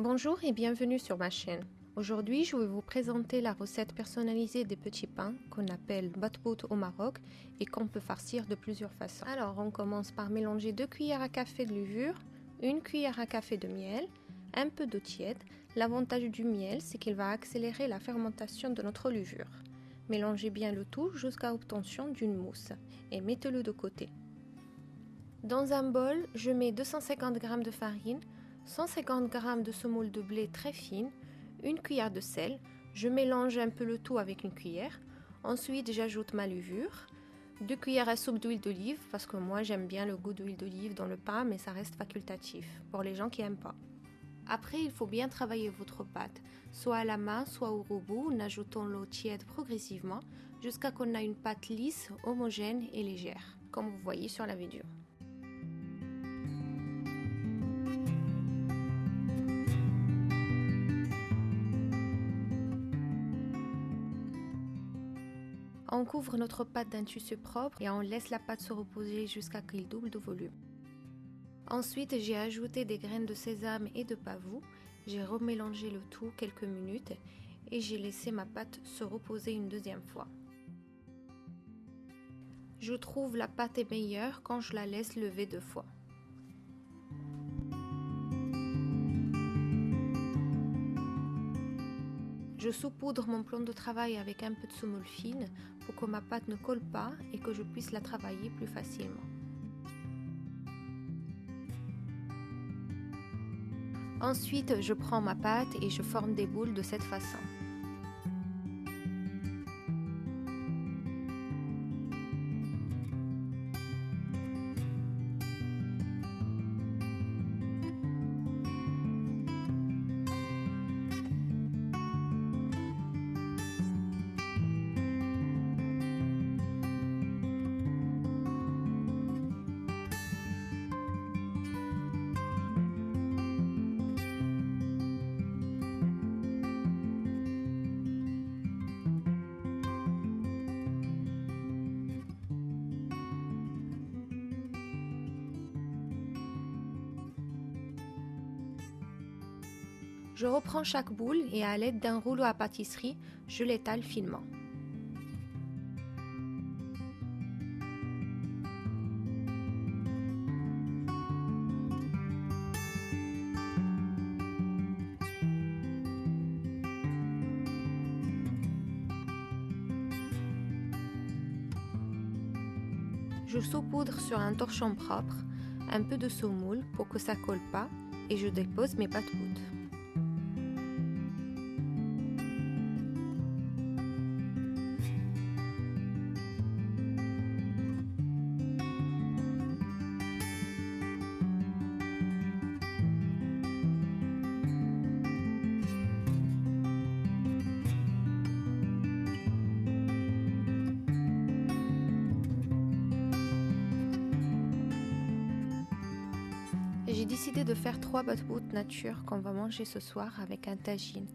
Bonjour et bienvenue sur ma chaîne. Aujourd'hui, je vais vous présenter la recette personnalisée des petits pains qu'on appelle batbout au Maroc et qu'on peut farcir de plusieurs façons. Alors, on commence par mélanger 2 cuillères à café de levure, 1 cuillère à café de miel, un peu d'eau tiède. L'avantage du miel, c'est qu'il va accélérer la fermentation de notre levure. Mélangez bien le tout jusqu'à l'obtention d'une mousse et mettez-le de côté. Dans un bol, je mets 250 g de farine, 150 g de semoule de blé très fine, 1 cuillère de sel. Je mélange un peu le tout avec une cuillère. Ensuite, j'ajoute ma levure, 2 cuillères à soupe d'huile d'olive, parce que moi j'aime bien le goût d'huile d'olive dans le pain, mais ça reste facultatif pour les gens qui n'aiment pas. Après, il faut bien travailler votre pâte, soit à la main, soit au robot, en ajoutant l'eau tiède progressivement, jusqu'à qu'on ait une pâte lisse, homogène et légère, comme vous voyez sur la vidéo. On couvre notre pâte d'un tissu propre et on laisse la pâte se reposer jusqu'à qu'il double de volume. Ensuite, j'ai ajouté des graines de sésame et de pavot. J'ai remélangé le tout quelques minutes et j'ai laissé ma pâte se reposer une deuxième fois. Je trouve la pâte est meilleure quand je la laisse lever 2 fois. Je saupoudre mon plan de travail avec un peu de semoule fine pour que ma pâte ne colle pas et que je puisse la travailler plus facilement. Ensuite, je prends ma pâte et je forme des boules de cette façon. Je reprends chaque boule et à l'aide d'un rouleau à pâtisserie, je l'étale finement. Je saupoudre sur un torchon propre, un peu de semoule pour que ça colle pas et je dépose mes batbout. J'ai décidé de faire 3 batbout nature qu'on va manger ce soir avec un tagine.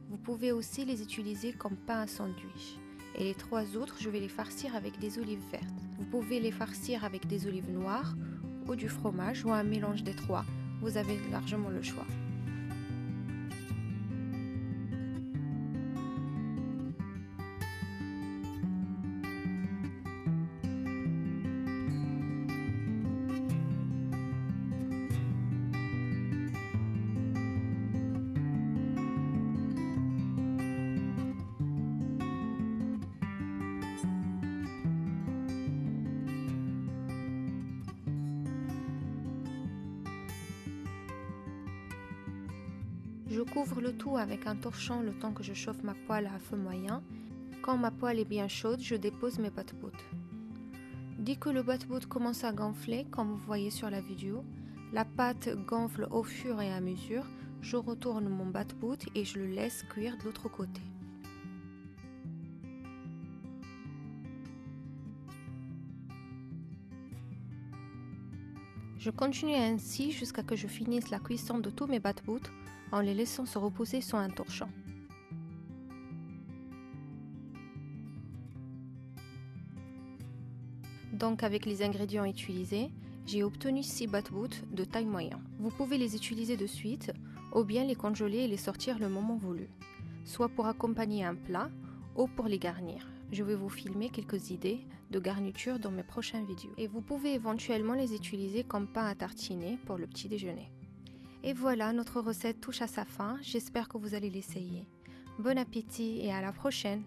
Vous pouvez aussi les utiliser comme pain à sandwich. Et les 3 autres, je vais les farcir avec des olives vertes. Vous pouvez les farcir avec des olives noires ou du fromage ou un mélange des 3. Vous avez largement le choix. Je couvre le tout avec un torchon le temps que je chauffe ma poêle à feu moyen. Quand ma poêle est bien chaude, je dépose mes batbout. Dès que le batbout commence à gonfler, comme vous voyez sur la vidéo, la pâte gonfle au fur et à mesure, je retourne mon batbout et je le laisse cuire de l'autre côté. Je continue ainsi jusqu'à que je finisse la cuisson de tous mes batbout en les laissant se reposer sur un torchon. Donc avec les ingrédients utilisés, j'ai obtenu 6 batbout de taille moyenne. Vous pouvez les utiliser de suite ou bien les congeler et les sortir le moment voulu, soit pour accompagner un plat ou pour les garnir. Je vais vous filmer quelques idées de garniture dans mes prochaines vidéos. Et vous pouvez éventuellement les utiliser comme pain à tartiner pour le petit déjeuner. Et voilà, notre recette touche à sa fin. J'espère que vous allez l'essayer. Bon appétit et à la prochaine!